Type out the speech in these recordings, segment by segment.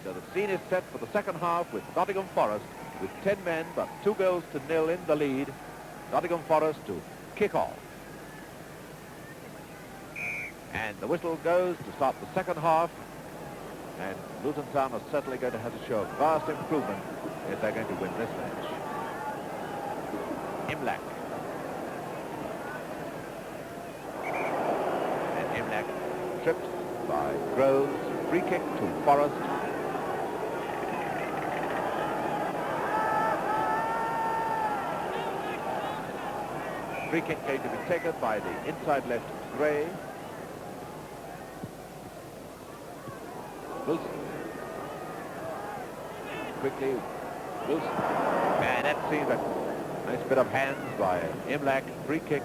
So the scene is set for the second half with Nottingham Forest with 10 men but 2-0 in the lead. Nottingham Forest to kick off. And the whistle goes to start the second half. And Luton Town are certainly going to have to show a vast improvement if they're going to win this match. Imlach. And Imlach tripped by Groves. Free kick to Forest. Free kick going to be taken by the inside left Gray. Wilson. Quickly, Wilson. And that seems a nice bit of hands by Imlach. Free kick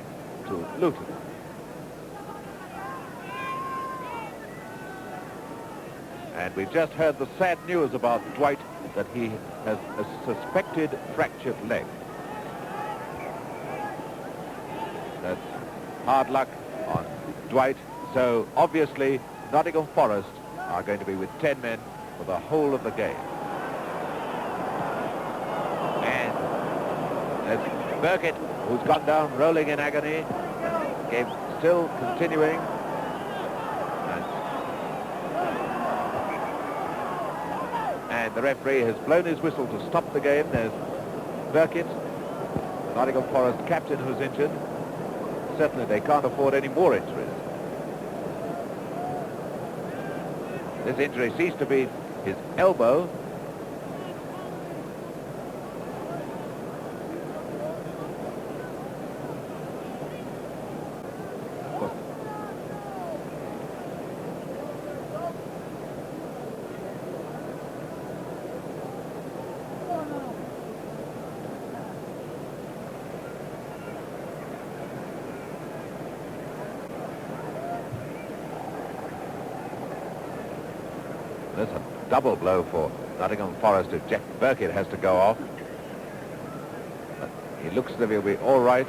to Luton. And we've just heard the sad news about Dwight that he has a suspected fractured leg. That's hard luck on Dwight. So obviously Nottingham Forest are going to be with 10 men for the whole of the game. And there's Burkitt, who's gone down rolling in agony. Game still continuing. And the referee has blown his whistle to stop the game. There's Burkitt, Nottingham Forest captain, who's injured. Certainly they can't afford any more injuries. This injury seems to be his elbow. There's a double blow for Nottingham Forest if Jack Burkitt has to go off. But he looks as if he'll be all right.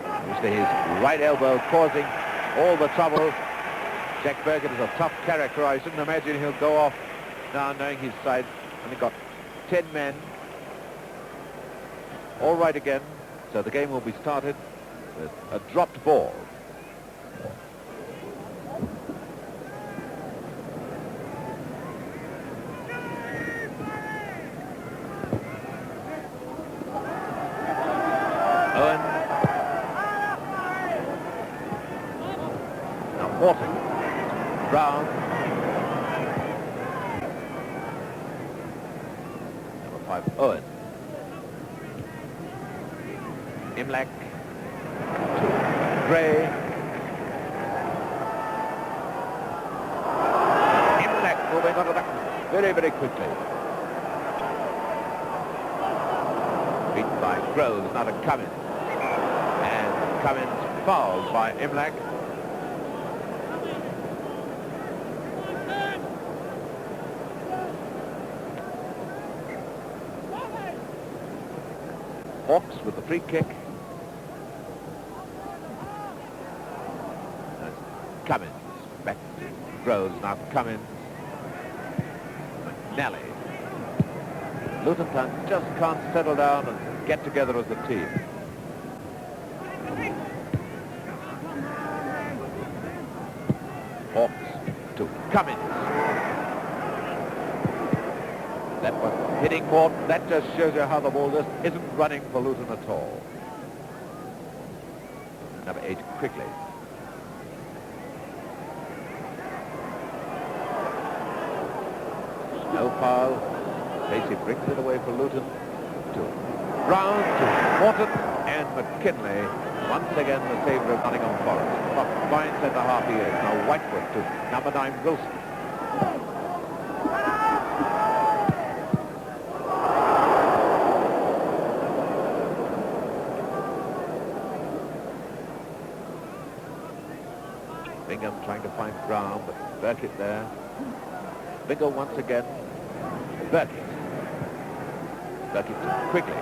Obviously his right elbow causing all the trouble. Jack Burkitt is a tough character. I shouldn't imagine he'll go off now knowing his side only got 10 men. All right again. So the game will be started with a dropped ball. Morton, Brown, number 5, Owen, Imlach, Gray, Imlach moving on to that very, very quickly. Beaten by Groves, now to Cummins, and Cummins fouled by Imlach. Hawks with the free kick. Cummins back to Groves, now Cummins. McNally. Luton Town just can't settle down and get together as a team. Hawks to Cummins. That was hitting Morton. That just shows you how the ball just isn't running for Luton at all. Number 8, quickly. No foul. Casey brings it away for Luton. To Brown, to Morton, and McKinley. Once again the favour of Nottingham Forest. A fine centre half he is. Now Whitefoot to number 9, Wilson. Bingham trying to find Brown, but Burkitt there. Bingham once again. Burkitt. Burkitt quickly.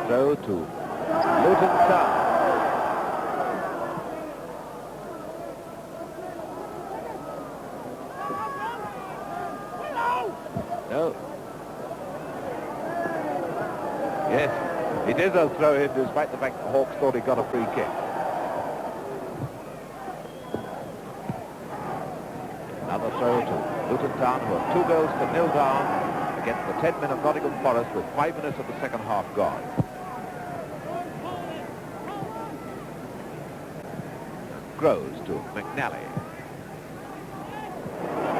Throw to Luton Town. is a throw-in, despite the fact the Hawks thought he got a free kick. Another throw to Luton Town, who are 2 goals to 0 down against the 10 men of Nottingham Forest with 5 minutes of the second half gone. Groves to McNally.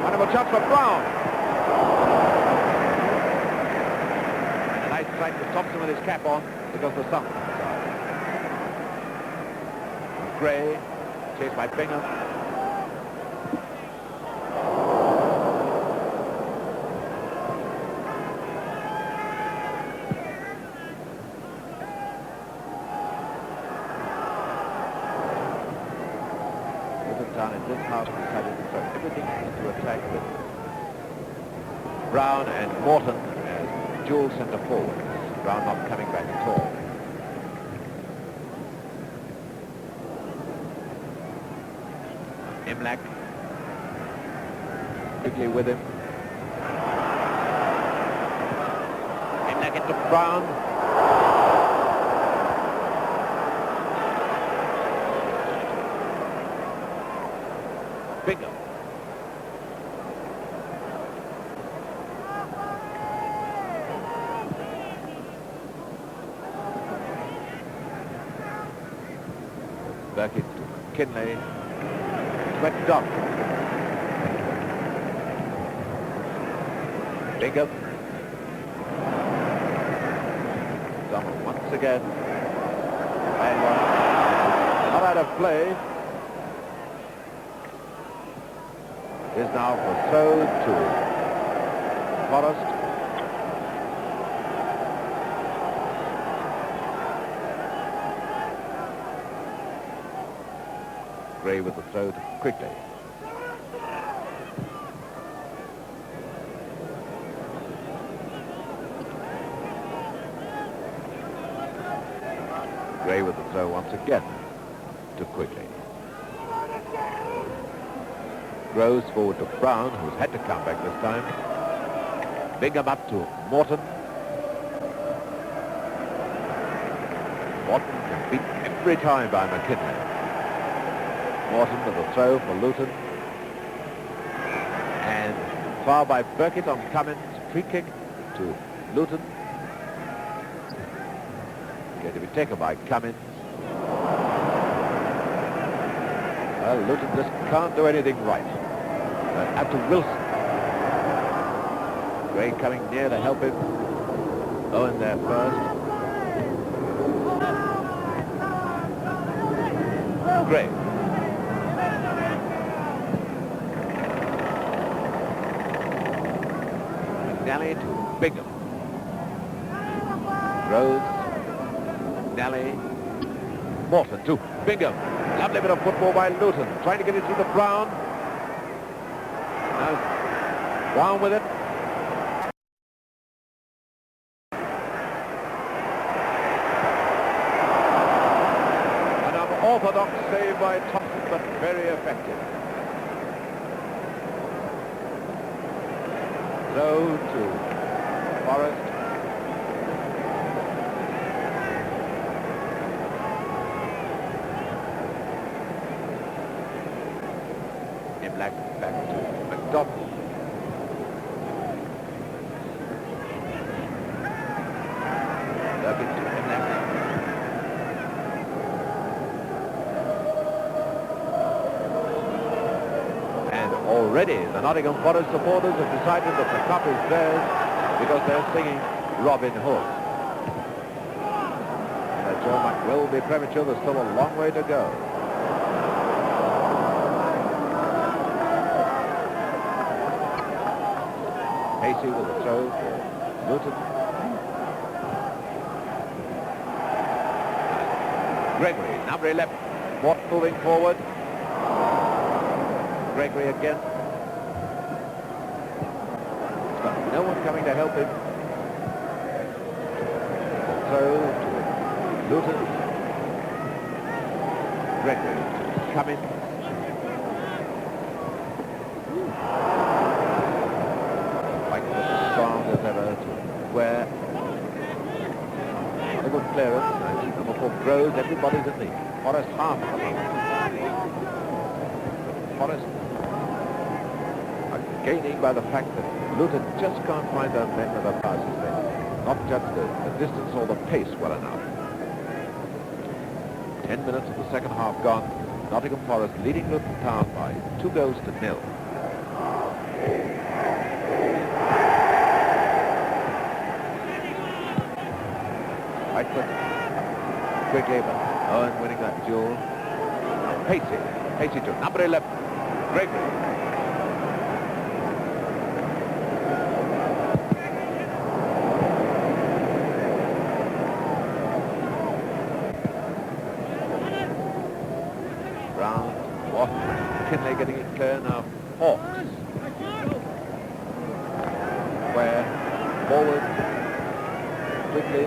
Wonderful chance for Brown. And a nice strike to Thompson with his cap on because the sun is out. Gray, chased by Bingham. In this half decided to throw everything into attack with Brown and Morton as dual centre forwards. Brown not coming back at all. Imlach quickly with him. Imlach into Brown. Bingham. Back into Kinley. McDonald. Bingham. Donald once again. And not out of play. Is now for throw to Forrest. Gray with the throw to Quigley. Gray with the throw once again to Quigley. Groves forward to Brown, who's had to come back this time. Bingham up to Morton. Morton can beat every time by McKinley. Morton with a throw for Luton. And foul by Burkitt on Cummins. Free kick to Luton. Going to be taken by Cummins. Well, Luton just can't do anything right. Up to Wilson. Gray coming near to help him. Owen there first. Gray. McNally to Bingham. Rhodes. McNally. Morton to Bingham. Lovely bit of football by Luton. Trying to get it through the Brown. Brown with it. An unorthodox save by Thompson, but very effective. Throw to Forrest. Imlach back to McDonald. Already, the Nottingham Forest supporters have decided that the cup is theirs because they're singing Robin Hood. Joe Muck will be premature. There's still a long way to go. Casey with a throw for Luton. Gregory, number 11. Watt moving forward. Gregory again. He's got no one coming to help him. Throw to Luton. Gregory coming. Like as strong as ever to Ware. A good clearance. And number 4 grows. Everybody's in the Forest half of the team. Forest are gaining by the fact that Luton just can't find their men with their passes there. Not judge the distance or the pace well enough. 10 minutes of the second half gone. Nottingham Forest leading Luton Town by 2 goals to 0. Right foot. Quickly, but Owen winning that duel. Pacey to number 11. Gregory. Kinley getting it clear now. Hawks. Where forward quickly.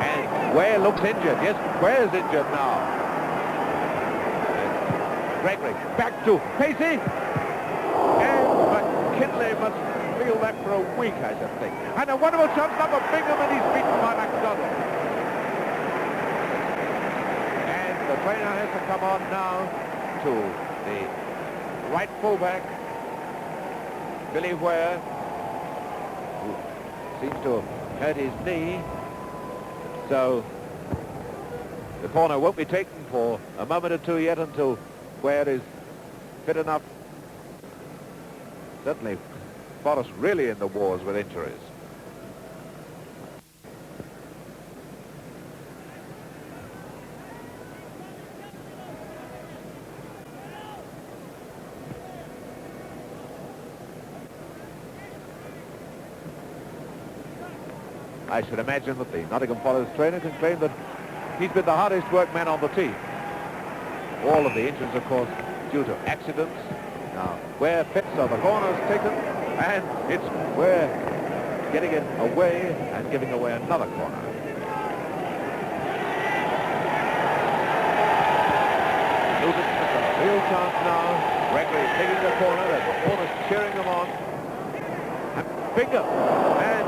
And Ware looks injured. Yes, Ware's injured now. And Gregory back to Pacey. And Kinley must feel that for a week, I should think. And a wonderful chance up of Bingham, and he's beaten by MacDonald. The trainer has to come on now to the right fullback, Billy Ware, who seems to have hurt his knee. So the corner won't be taken for a moment or two yet until Ware is fit enough. Certainly Forest really in the wars with injuries. I should imagine that the Nottingham Forest trainer can claim that he's been the hardest worked man on the team. All of the injuries, of course, due to accidents. Now, Ware fits, so the corner's taken, and it's Ware getting it away and giving away another corner. Luton has a real chance now. Gregory taking the corner, and the corner's cheering them on. And Bingham, and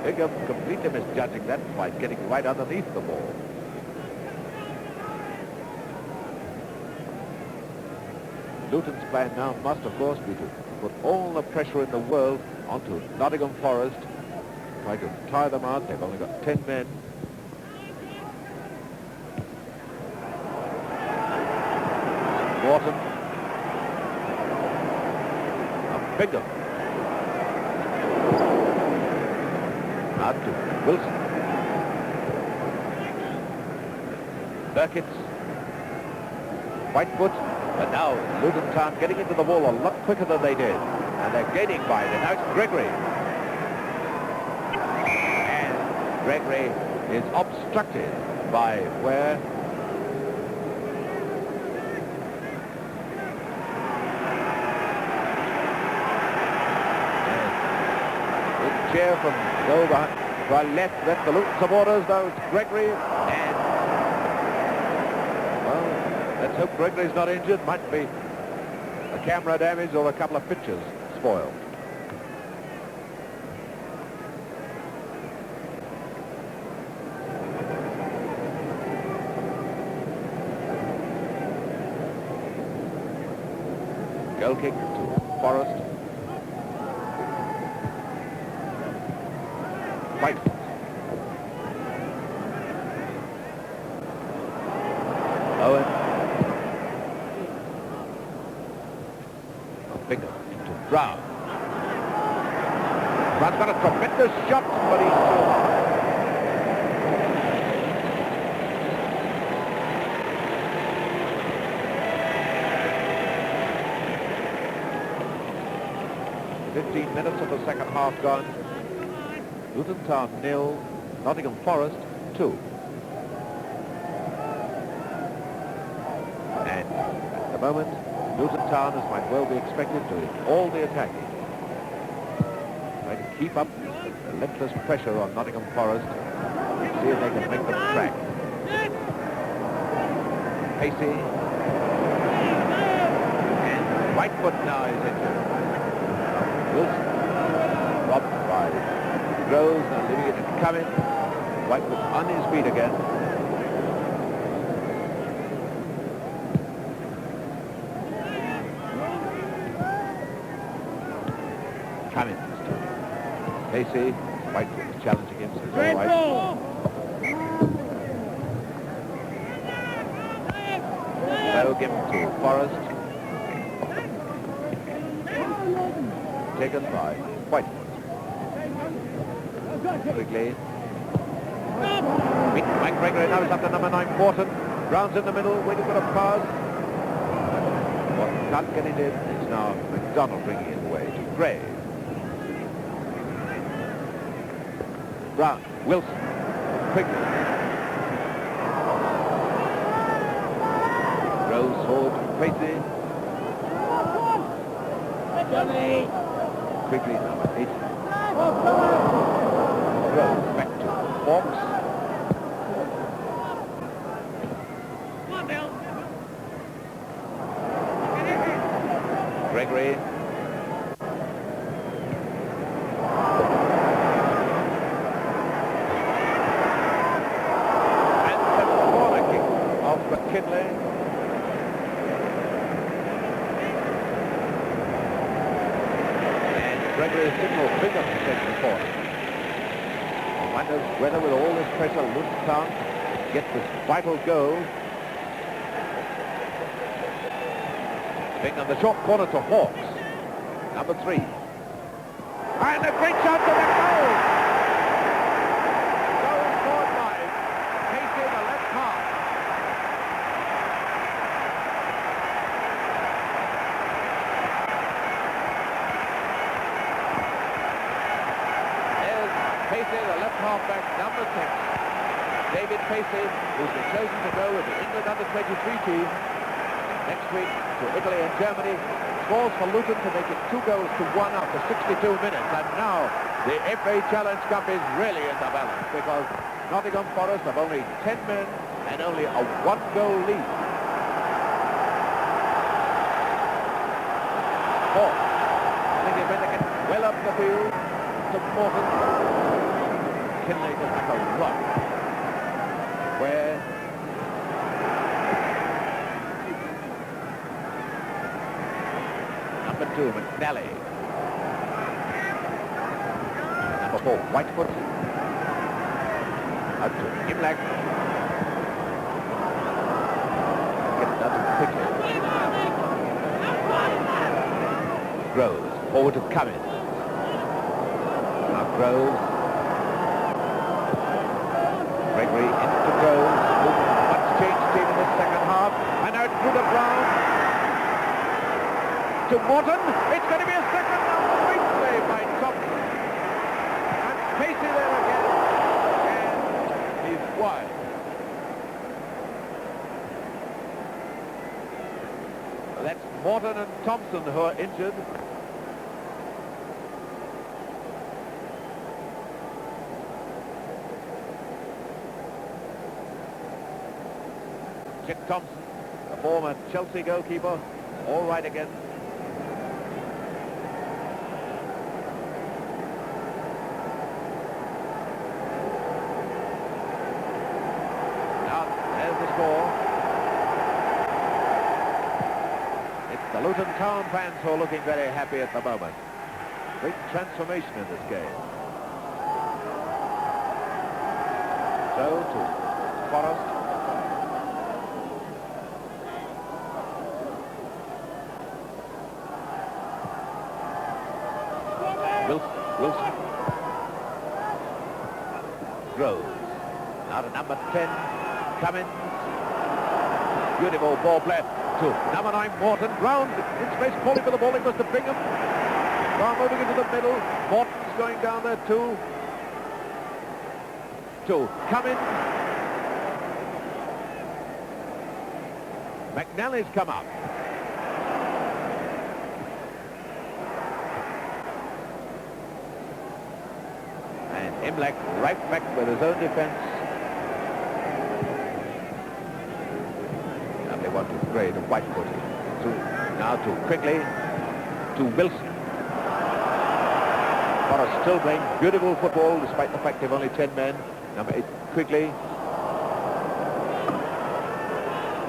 Bingham completely misjudging that fight, getting right underneath the ball. Luton's plan now must, of course, be to put all the pressure in the world onto Nottingham Forest, try to tire them out. They've only got 10 men. Wharton. Now Bingham. Out to Wilson. Burkitt. Whitefoot. But now Luton Town getting into the ball a lot quicker than they did. And they're gaining by it. And now it's Gregory. And Gregory is obstructed by Ware. And cheer from goal behind, left the Luton supporters. Now it's Gregory. And let's hope Gregory's not injured. Might be a camera damage or a couple of pictures spoiled. Goal kick to Forest. White. Owen. Bingham to Brown. Brown's got a tremendous shot, but he's too high. "15 minutes of the second half gone. Luton Town 0, Nottingham Forest 2. And at the moment, Luton Town, as might well be expected, doing all the attacking. Trying to keep up the relentless pressure on Nottingham Forest. See if they can make them track. Pacey. And Whitefoot now is injured. Wilson robbed by Groves now leaving it to come in. Whitewood on his feet again. Cummins. Casey. Whitewood is challenging him, so he's all right. So give him to Forrest. Taken by Whitewood. Quickly. Mike Gregory now is up to number 9, Morton. Rounds in the middle, waiting for a pass. Morton can't get it in. It's now McDonald bringing it away to Gray. Brown, Wilson, quickly. Rose forward to Tracy. Quickly, number 8. Rose back to Fox. Gregory. And the corner kick of McKinley. And Gregory's signal finger to take the corner. I wonder whether with all this pressure Luton can't get this vital goal. On the short corner to Hawks, number 3. And a great chance of a goal! Goal scored by Casey, the left half. There's Casey, the left half-back, number 6. David Casey, who's been chosen to go with the England under-23 team next week to Italy and Germany, scores for Luton to make it 2 goals to 1 after 62 minutes. And now the FA Challenge Cup is really in the balance because Nottingham Forest have only 10 men and only a 1-goal lead. Four. I think they're going to get well up the field to Morton. Kinley just like a rock. Where number 2, McNally. Number 4, Whitefoot. Out to Imlach. Get it done quickly. Groves, forward to Cummins. Now Groves. Gregory into Groves. Much change team in the second half. And out through the Brown. To Morton, it's going to be a second now. Great play by Thompson. And Casey there again. And he's wide. That's Morton and Thompson who are injured. Chick Thompson, the former Chelsea goalkeeper, all right again. It's the Luton Town fans who are looking very happy at the moment. Great transformation in this game. So to Forrest. Wilson. Groves. Now to number 10. Cummins. Beautiful ball play to number 9, Morton. Round in space, calling for the ball. It was to Bingham. Now moving into the middle. Morton's going down there too. To Cummins. McNally's come up. And Imlach right back with his own defence. One to Gray to Whitefoot. Now to quickly to Wilson. Forest still playing beautiful football despite the fact they've only 10 men. Number 8, Quigley.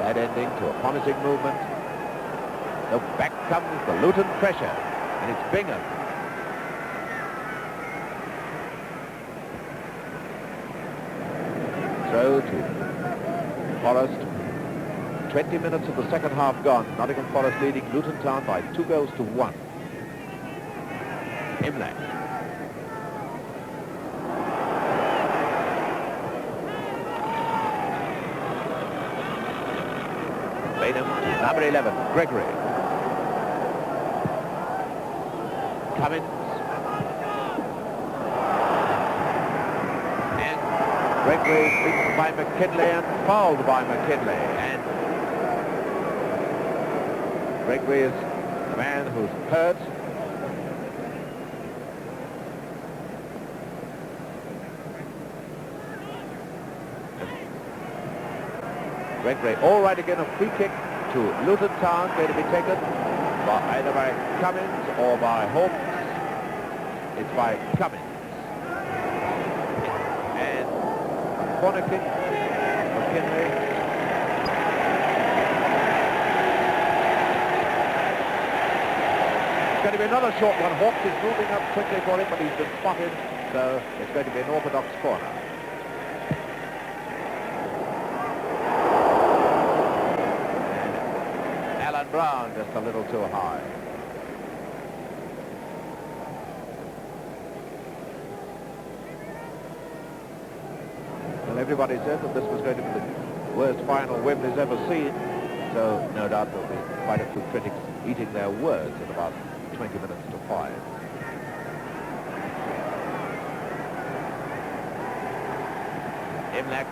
Bad ending to a promising movement. So back comes the Luton pressure, and it's Bingham. So to Forest. 20 minutes of the second half gone. Nottingham Forest leading Luton Town by 2-1. Imlach. Bainham to number 11, Gregory. Cummins. And Gregory beaten by McKinley and fouled by McKinley. And Gregory is the man who's hurt. Gregory all right again, a free kick to Luton Town, going to be taken either by Cummins or by Hawkes. It's by Cummins. And a corner kick, McKinley. It's going to be another short one. Hawkes is moving up quickly for it, but he's been spotted, so it's going to be an orthodox corner. Brown just a little too high. Well, everybody said that this was going to be the worst final Wembley's ever seen, so no doubt there'll be quite a few critics eating their words at about 20 minutes to 5. Imlach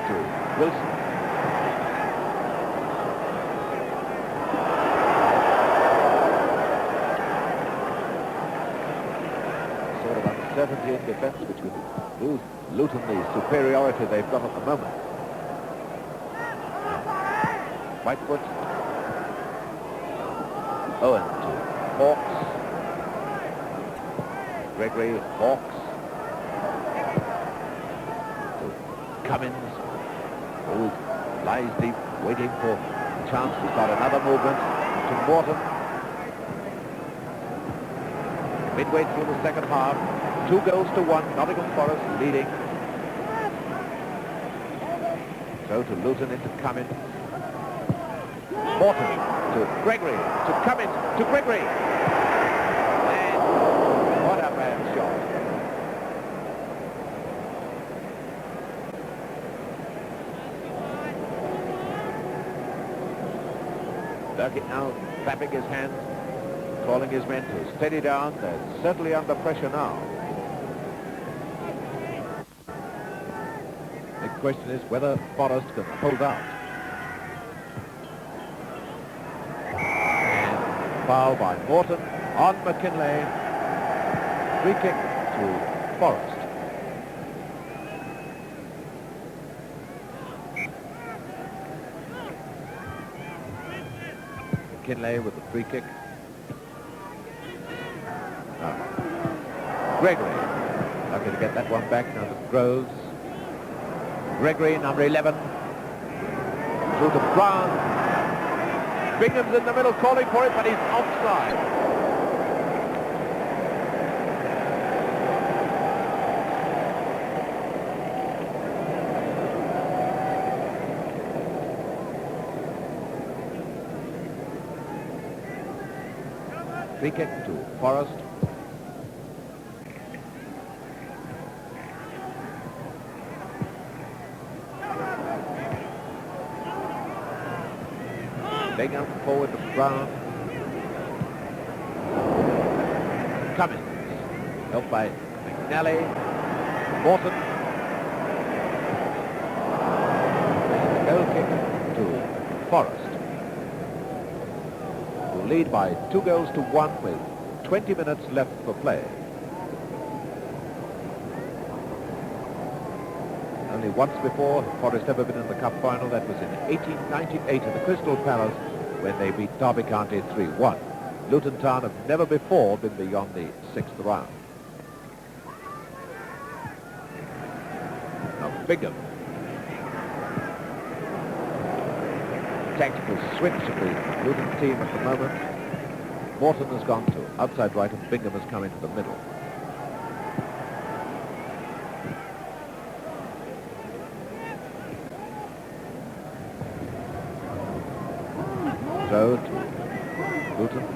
to Wilson. Certainty in defence, which would lose Luton the superiority they've got at the moment. Whitefoot. Owen to Hawkes. Gregory, Hawkes. To Cummins, who lies deep, waiting for a chance to start another movement. To Morton. Midway through the second half. 2-1, Nottingham Forest leading. So to Luton into Cummins. Morton to Gregory, to Cummins, to Gregory. And what a bad shot. Burkitt now clapping his hands, calling his men to steady down. They're certainly under pressure now. The question is whether Forest can hold out. And foul by Morton on McKinley. Free kick to Forest. McKinley with the free kick. Gregory lucky to get that one back now to Groves. Gregory, number 11, through to Brown. Bingham's in the middle calling for it, but he's offside. Free kick to Forest. Bingham forward to Brown. Cummins, helped by McNally. Morton. And a goal kick to Forest, who lead by 2-1 with 20 minutes left for play. Only once before had Forest ever been in the cup final. That was in 1898 at the Crystal Palace when they beat Derby County 3-1. Luton Town have never before been beyond the 6th round. Bingham. Tactical switch of the Luton team at the moment. Morton has gone to outside right and Bingham has come into the middle. So to Luton.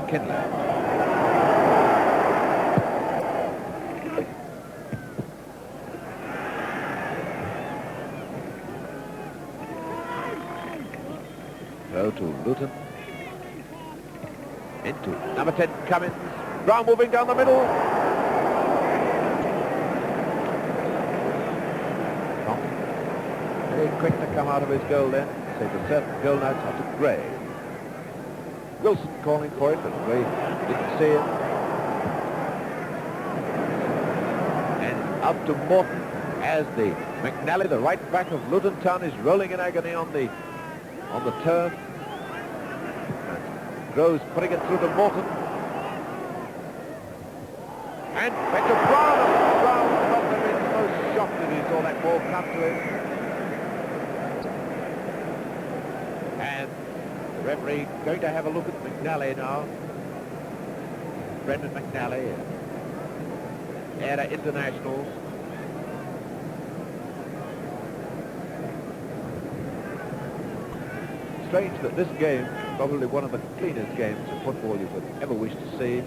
Kinley. So to Luton. Into number 10, Cummins. Brown moving down the middle. Tom, very quick to come out of his goal then. Save a certain goal now to Gray. Wilson calling for it, but Gray didn't see it. And up to Morton as the McNally, the right back of Luton Town, is rolling in agony on the turf. Groves putting it through to Morton. And back to Brown. Brown must have been so shocked that he saw that ball come to him. And the referee going to have a look at McNally now. Brendan McNally, Era Internationals. Strange that this game, probably one of the cleanest games of football you could ever wish to see,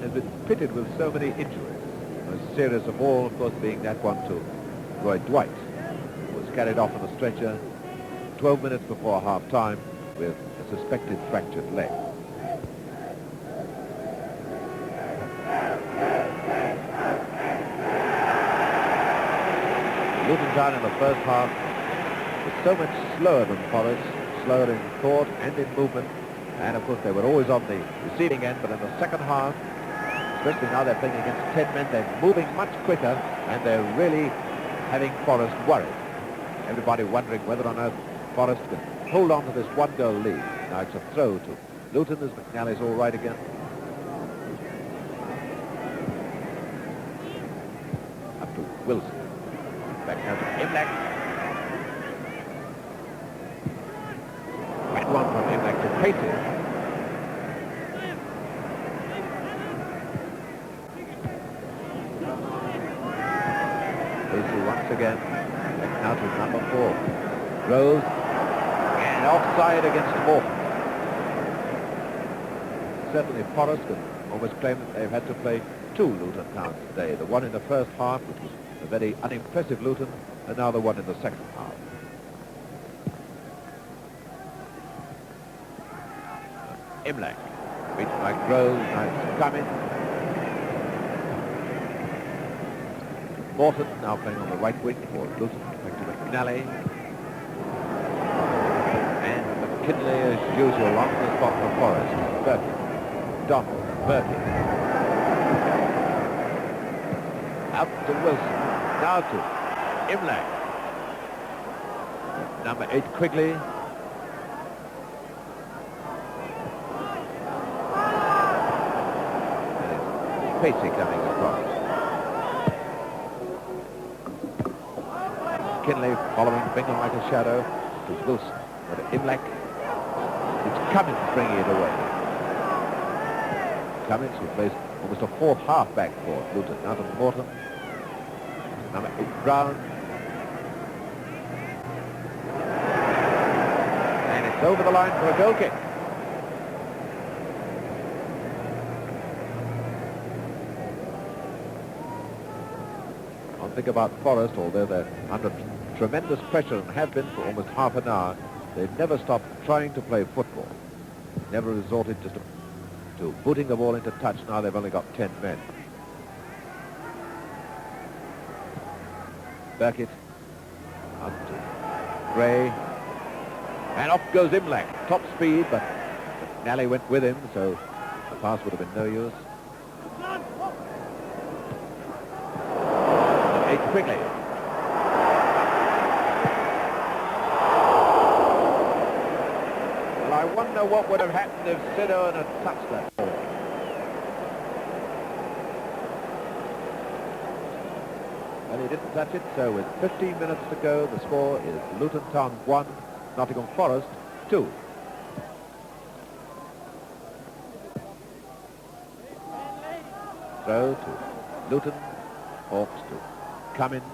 has been pitted with so many injuries. The most serious of all, of course, being that one to Roy Dwight, who was carried off on a stretcher 12 minutes before half-time with a suspected fractured leg. Luton Town in the first half was so much slower than Forest, slower in thought and in movement, and of course they were always on the receiving end, but in the second half, especially now they're playing against 10 men, they're moving much quicker and they're really having Forest worried. Everybody wondering whether or not Forest can hold on to this one-goal lead. Now it's a throw to Luton as McNally's all right again. Up to Wilson. Back now to Imlach. One from him back to Pacey. Pacey once again. Back now to number 4. Rose. And offside against Morton. Certainly Forest can almost claim that they've had to play 2 Luton Towns today. The one in the first half, which was a very unimpressive Luton, and now the one in the second half. Imlach, beaten by Groves, nice coming. Morton now playing on the right wing for Luton, back to McNally. And McKinley, as usual, on the spot for Forest. Burke, Donald, Burke. Out to Wilson, now to Imlach. Number 8, Quigley. Pacey coming across. Kinley following Bingham like a shadow. It was Wilson. But Imlach. It's Cummins bringing it away. Cummins, who plays almost a fourth half-back for Luton. Now to Morton. Number 8, Brown. And it's over the line for a goal kick. Think about Forest, although they're under tremendous pressure and have been for almost half an hour, they've never stopped trying to play football. Never resorted just to putting the ball into touch. Now they've only got 10 men. Burkitt, up to Gray, and off goes Imlach. Top speed, but Nally went with him, so the pass would have been no use. Quickly. Well, I wonder what would have happened if Sido had touched that ball. Well, he didn't touch it, so with 15 minutes to go, the score is Luton Town 1, Nottingham Forest 2. Throw to Luton, Hawks to Cummins.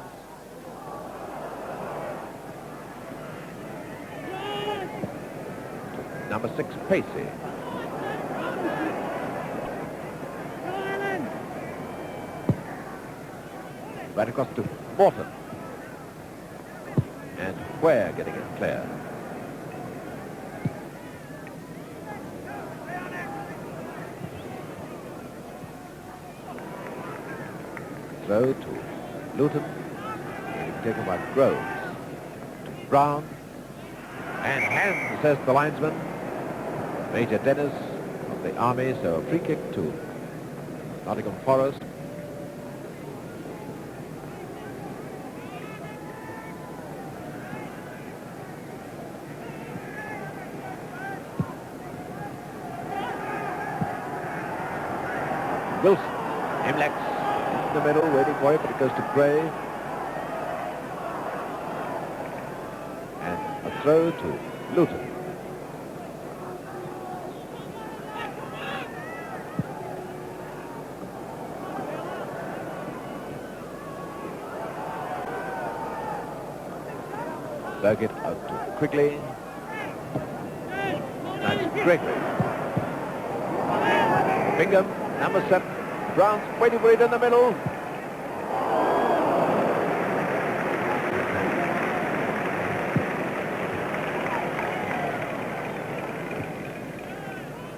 Number 6, Pacey. Right across to Morton. And Ware getting it clear. Throw to Luton. Taken by Groves. Brown. And hand, says the linesman. Major Dennis of the Army, so a free kick to Nottingham Forest. Wilson, Imlex in the middle, waiting for it, but it goes to Gray. And a throw to Luton. Burgett out to Quigley. That's Gregory. Bingham, number 7. Brown's waiting for it in the middle.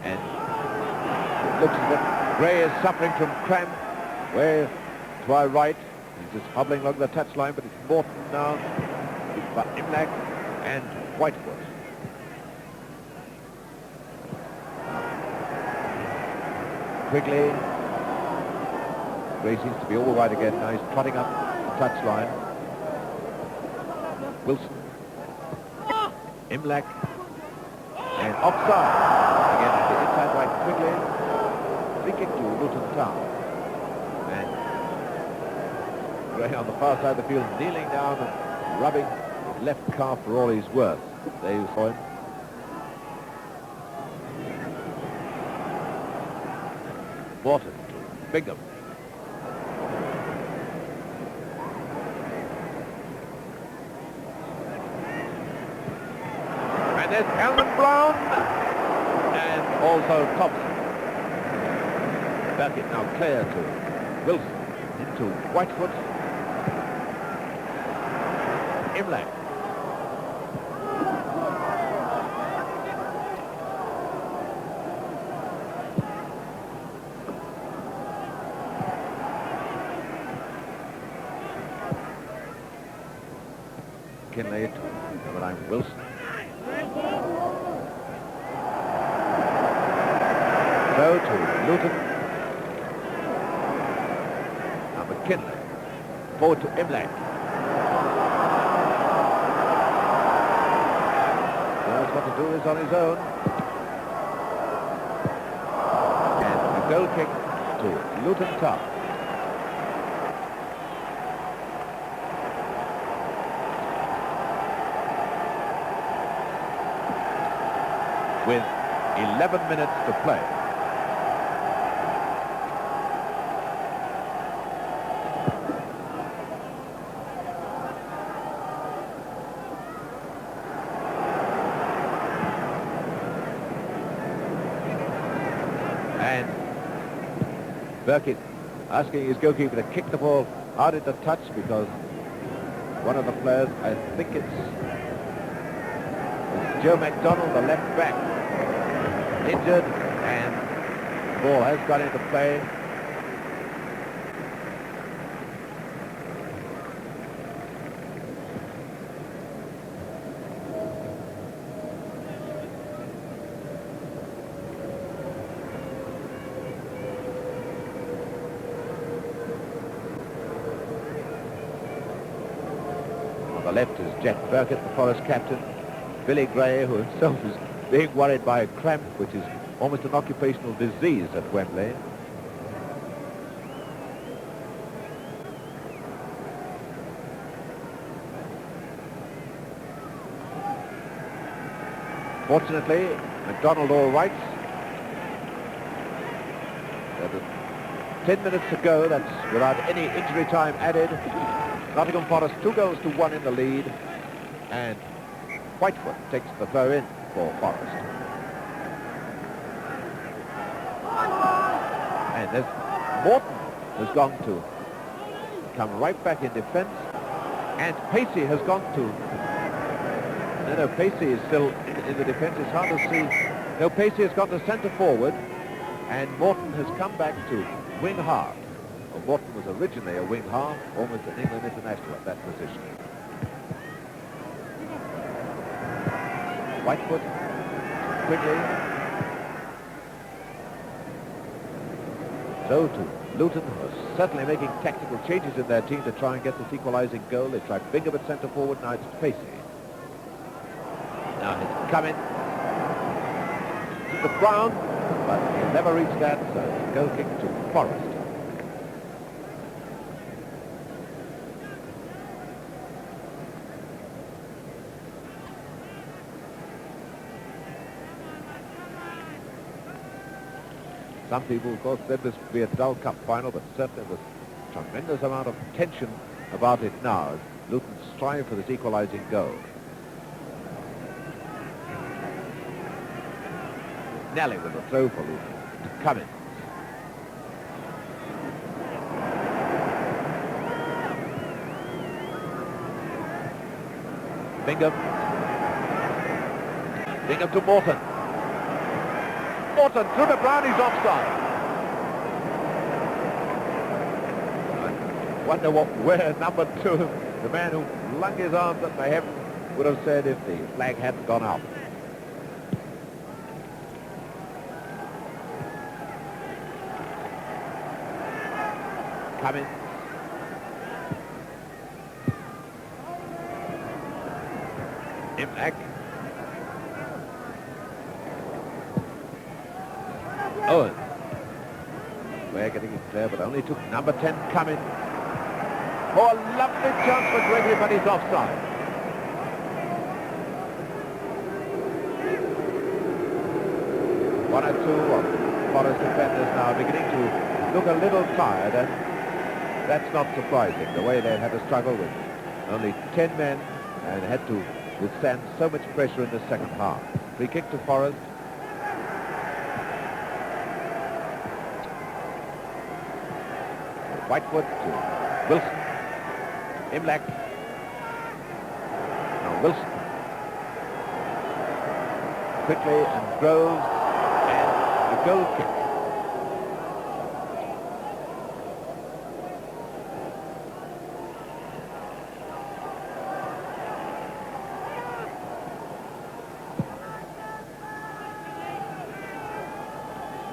And it looks as if Gray is suffering from cramp. Way to our right. He's just hobbling along the touchline, but it's Morton now. But Imlach and Whitefoot. Quigley. Gray seems to be all right again now. He's trotting up the touchline. Wilson. Imlach. And offside. Again, the inside right Quigley. Free kick to Luton Town. And Gray on the far side of the field, kneeling down and rubbing his left calf for all he's worth. There you saw him. Morton to Bingham. And there's Elman Brown and also Thompson. Burkett now clear to Wilson into Whitefoot. Imlach. Kinley to number 9 Wilson. Go to Luton. Now McKinley. Forward to Imlach. Knows what to do is on his own. And a goal kick to Luton Town. With 11 minutes to play. And Burkett asking his goalkeeper to kick the ball out into touch because one of the players, I think it's Joe McDonald, the left back, injured, and the ball has got into play. On the left is Jack Burkett, the Forest captain. Billy Gray, who himself is being worried by a cramp, which is almost an occupational disease at Wembley. Fortunately, McDonald all right. 10 minutes to go, that's without any injury time added. Nottingham Forest 2-1 in the lead, and Whitefoot takes the throw in for Forest. And there's Morton has gone to come right back in defence, and Pacey has gone to... No, Pacey is still in the defence. It's hard to see. No, Pacey has gone to centre forward, and Morton has come back to wing half. Well, Morton was originally a wing half, almost an England international at that position. Whitefoot, quickly. So to Luton, who are certainly making tactical changes in their team to try and get this equalising goal. They tried Bingham at centre forward, now it's Pacey. Now he's coming to the Brown, but he'll never reach that, so it's a goal kick to Forest. Some people, of course, said this would be a dull cup final, but certainly there's a tremendous amount of tension about it now as Luton strive for this equalising goal. Nelly with a throw for Luton to Cummins. Bingham. Bingham to Morton. Morton through the Brown, he's offside. I wonder where number 2, the man who flung his arms up to heaven, would have said if the flag hadn't gone out. Cummins. Impact. Owen. We're getting it there, but only took number 10 Cummins. Oh, a lovely chance for Gregory, but he's offside. One or two of Forest defenders now beginning to look a little tired, and that's not surprising. The way they've had to struggle with only 10 men and had to withstand so much pressure in the second half. Free kick to Forest. Whitefoot to Wilson. Imlach. Now Wilson. Quickly and Groves. And the goal kick.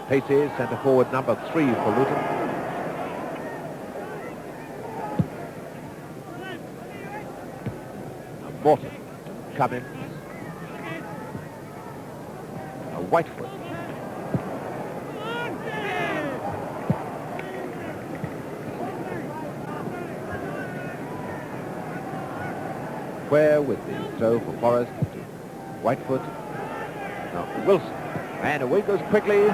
Pacey, centre forward number 3 for Luton. Morton, Cummins, Whitefoot. Where with the throw for Forest to Whitefoot. Now Wilson, and away goes quickly.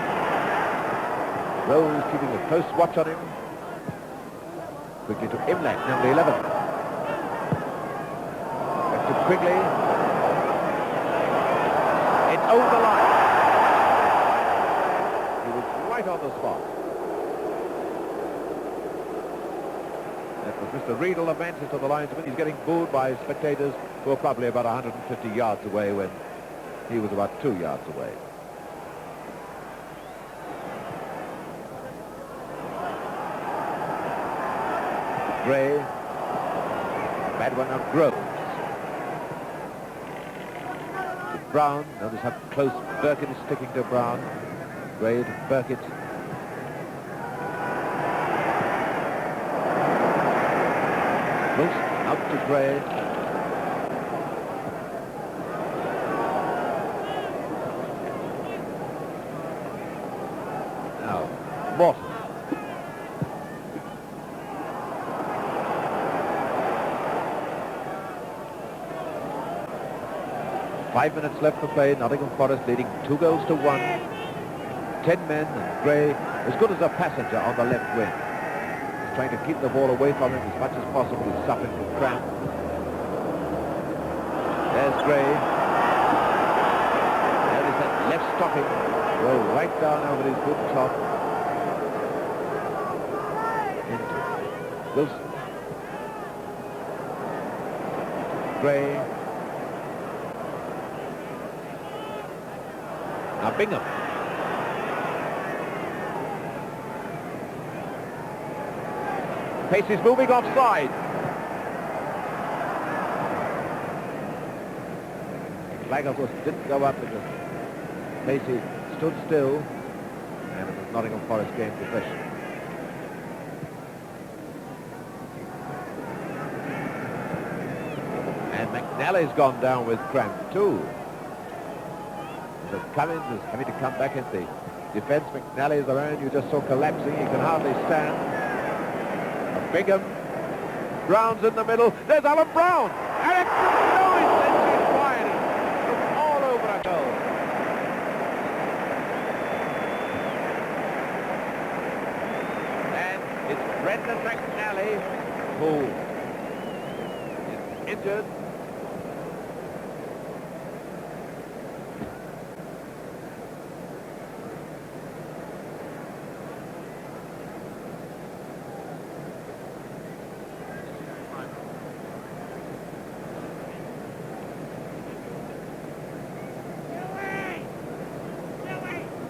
Rose keeping a close watch on him. Quickly to Imlach, number 11. Quickly. It's over the line. He was right on the spot. That was Mr. Riedel of Manchester, the linesman. He's getting booed by spectators who are probably about 150 yards away when he was about 2 yards away. Gray. Bad one on Grove. Brown, notice how close Burkitt is sticking to Brown. Gray to Burkitt. Wilson out to Gray. Now, Morton. 5 minutes left to play. Nottingham Forest leading 2-1. 10 men, and Gray, as good as a passenger on the left wing. He's trying to keep the ball away from him as much as possible. He's suffering from cramp. There's Gray. There is that left stocking. Go right down over his good top. Into Wilson. Gray. Now Bingham. Pace is moving offside. The flag, of course, didn't go up because Pacey stood still, and it was Nottingham Forest game possession. And McNally's gone down with cramp too. So Cummins is having to come back into the defence. McNally is around. You just saw collapsing. He can hardly stand. Bingham. Brown's in the middle. There's Alan Brown. And it's no intention wide. It's all over a goal. And it's Brendan McNally who is injured.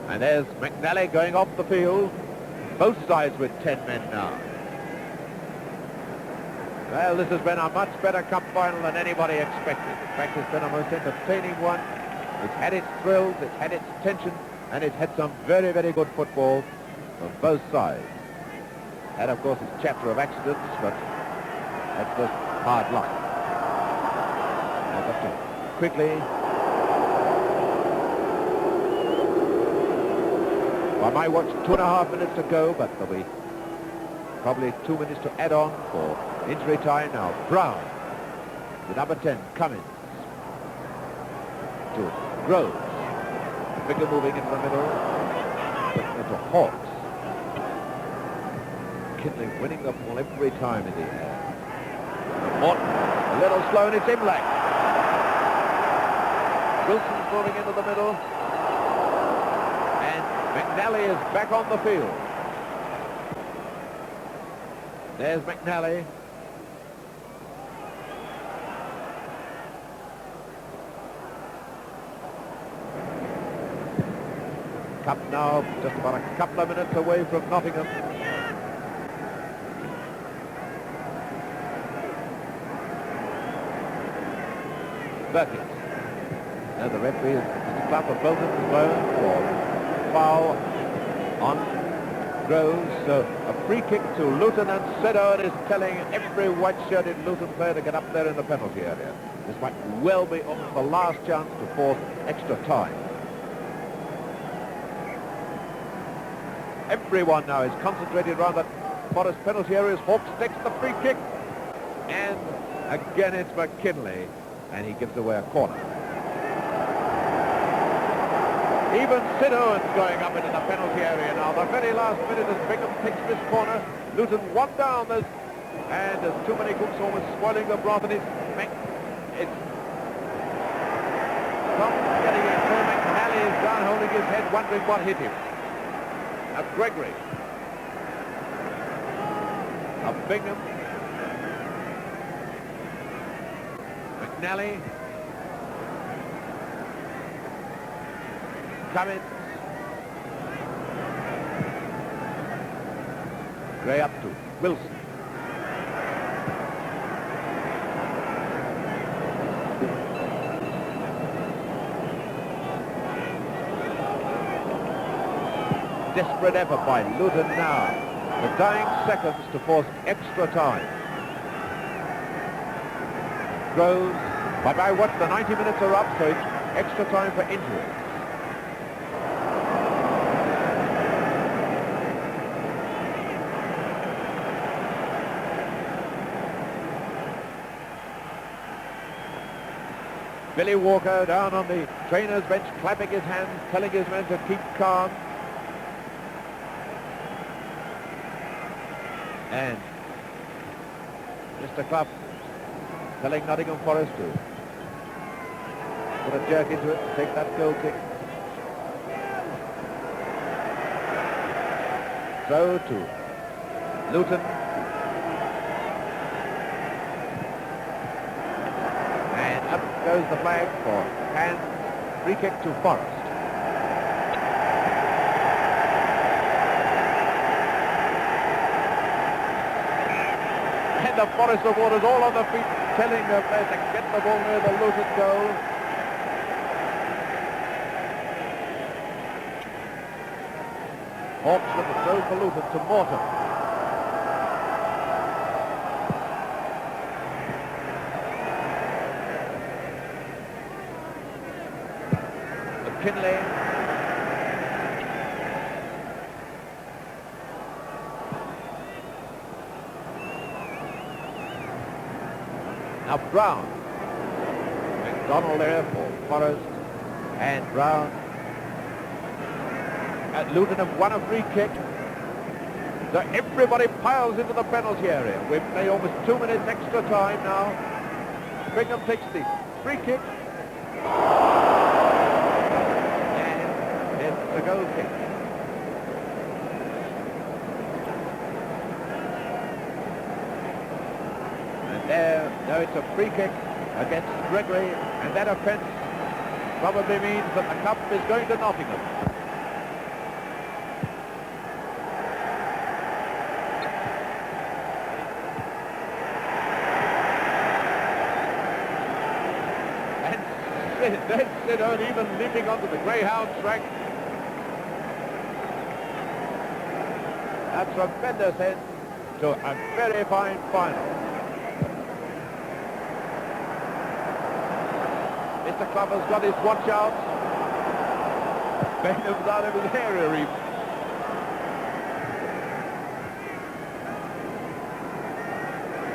And there's McNally going off the field. Both sides with 10 men now. Well, this has been a much better cup final than anybody expected. In fact, it's been a most entertaining one. It's had its thrills, it's had its tension, and it's had some very, very good football on both sides. And of course, it's a chapter of accidents, but that's just hard luck. Now, just to quickly. I might watch 2.5 minutes to go, but there'll be probably 2 minutes to add on for injury time. Now Brown, the number 10, Cummins, to Groves, Finger moving into the middle, into Hawks. Kinley winning the ball every time in the air. Morton, a little slow, and it's Imlay. Wilson's moving into the middle. McNally is back on the field. There's McNally. Cup now just about a couple of minutes away from Nottingham. Burkett. Now the referee is Mr. Clough of Bolton is blown for foul on Groves. So a free kick to Luton, and Sedard is telling every white-shirted Luton player to get up there in the penalty area. This might well be the last chance to force extra time. Everyone now is concentrated around that Forest penalty area. Hawks takes the free kick, and again it's McKinley, and he gives away a corner. Even Sid Owen's going up into the penalty area now. The very last minute as Bingham takes this corner. Luton one down, and there's too many cooks almost spoiling the broth, and it's not getting it. So McNally is down holding his head, wondering what hit him. Now Gregory. Now Bingham. McNally. Cummins. Gray up to Wilson. Desperate effort by Luton now. The dying seconds to force extra time. Groves. By what? The 90 minutes are up, so it's extra time for injury. Billy Walker down on the trainer's bench, clapping his hands, telling his men to keep calm. And Mr. Clough telling Nottingham Forest to put a jerk into it, take that goal kick. So to Luton. And up goes the flag for hand. Free kick to Forest. And the Forest supporters all on the feet, telling their players to get the ball near the Luton goal. Hawks with the throw for Luton to Morton. McKinley. Now Brown. McDonald there for Forest. And Brown. And Luton have won a free kick. So everybody piles into the penalty area. We've played almost 2 minutes extra time now. Bingham takes the free kick. And it's the goal kick. And there, now it's a free kick against Gregory. And that offence probably means that the cup is going to Nottingham. That's it, even leaping onto the greyhound track. A tremendous end to a very fine final. Mr. Clough has got his watch out. Bainham's out of his area even.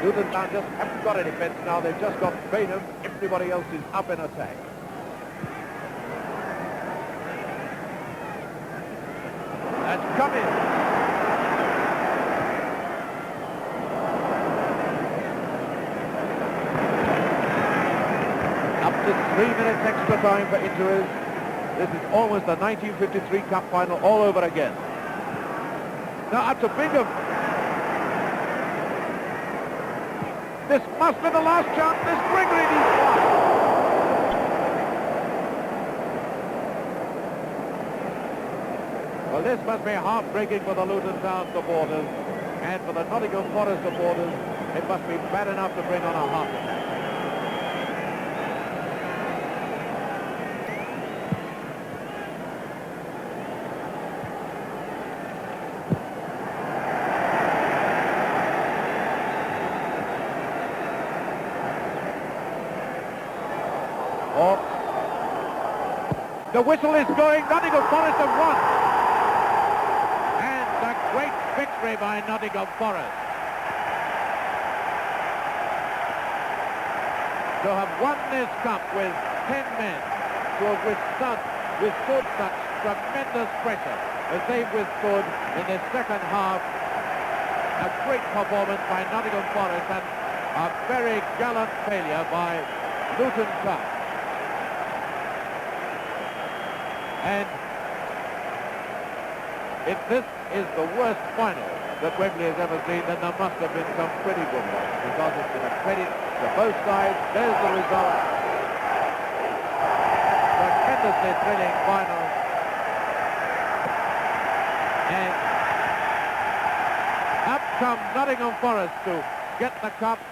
Luton now just haven't got any defence now. They've just got Bainham. Everybody else is up in attack. That's coming. Up to 3 minutes extra time for injuries. This is almost the 1953 Cup final all over again. Now up to Bingham. This must be the last chance. This Gregory needs one. Well, this must be heartbreaking for the Luton Town supporters, and for the Nottingham Forest supporters, it must be bad enough to bring on a heart attack. The whistle is going. Nottingham Forest have won. And a great victory by Nottingham Forest. To have won this cup with 10 men, to have withstood such tremendous pressure as they've withstood in the second half. A great performance by Nottingham Forest and a very gallant failure by Luton Town. And if this is the worst final that Wembley has ever seen, then there must have been some pretty good ones, because it's been a credit to both sides. There's the result. Tremendously thrilling final. And up come Nottingham Forest to get the cup.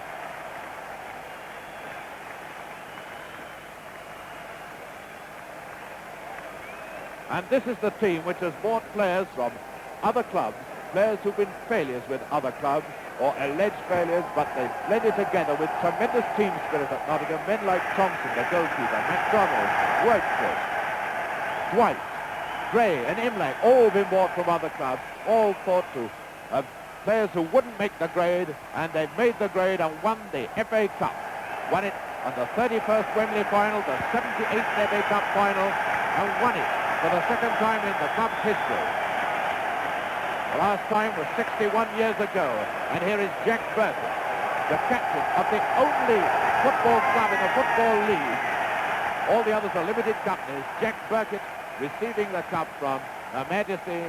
And this is the team which has bought players from other clubs, players who've been failures with other clubs, or alleged failures, but they've blended together with tremendous team spirit at Nottingham. Men like Thompson, the goalkeeper, MacDonald, Workford, Dwight, Gray and Imlay, all been bought from other clubs, all thought to players who wouldn't make the grade, and they've made the grade and won the FA Cup. Won it on the 31st Wembley final, the 78th FA Cup final, and won it for the second time in the club's history. The last time was 61 years ago, and here is Jack Burkett, the captain of the only football club in the Football League. All the others are limited companies. Jack Burkett receiving the cup from Her Majesty.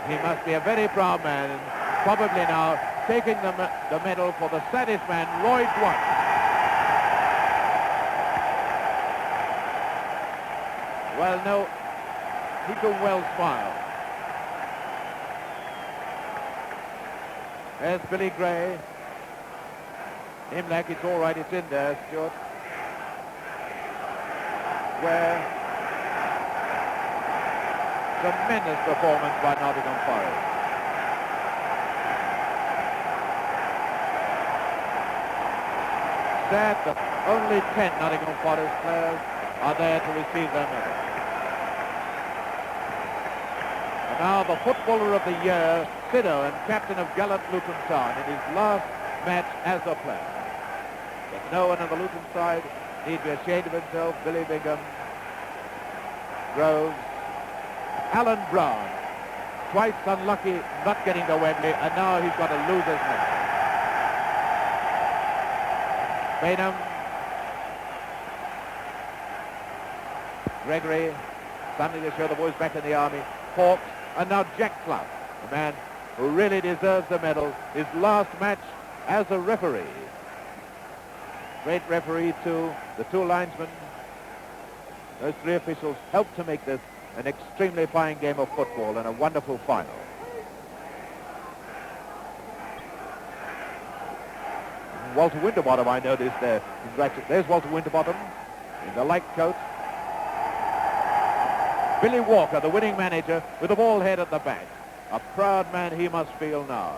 He must be a very proud man, and probably now taking the medal for the saddest man, Lloyd White. Well, no, he can well smile. There's Billy Gray. Imlach, it's all right, it's in there, Stuart. Where tremendous performance by Nottingham Forest. Sad that only 10 Nottingham Forest players are there to receive their medal. And now the Footballer of the Year, Siddo, and captain of gallant Luton Town in his last match as a player. But no one on the Luton side need be ashamed of himself. Billy Bingham, Groves, Alan Brown, twice unlucky not getting to Wembley, and now he's got a loser's match. Bainham, Gregory, something to show the boys back in the army, Hawks, and now Jack Clough, the man who really deserves the medal, his last match as a referee. Great referee too, the two linesmen, those three officials helped to make this an extremely fine game of football and a wonderful final. Walter Winterbottom, I noticed there. There's Walter Winterbottom in the light coat. Billy Walker, the winning manager, with the ball head at the back. A proud man he must feel now.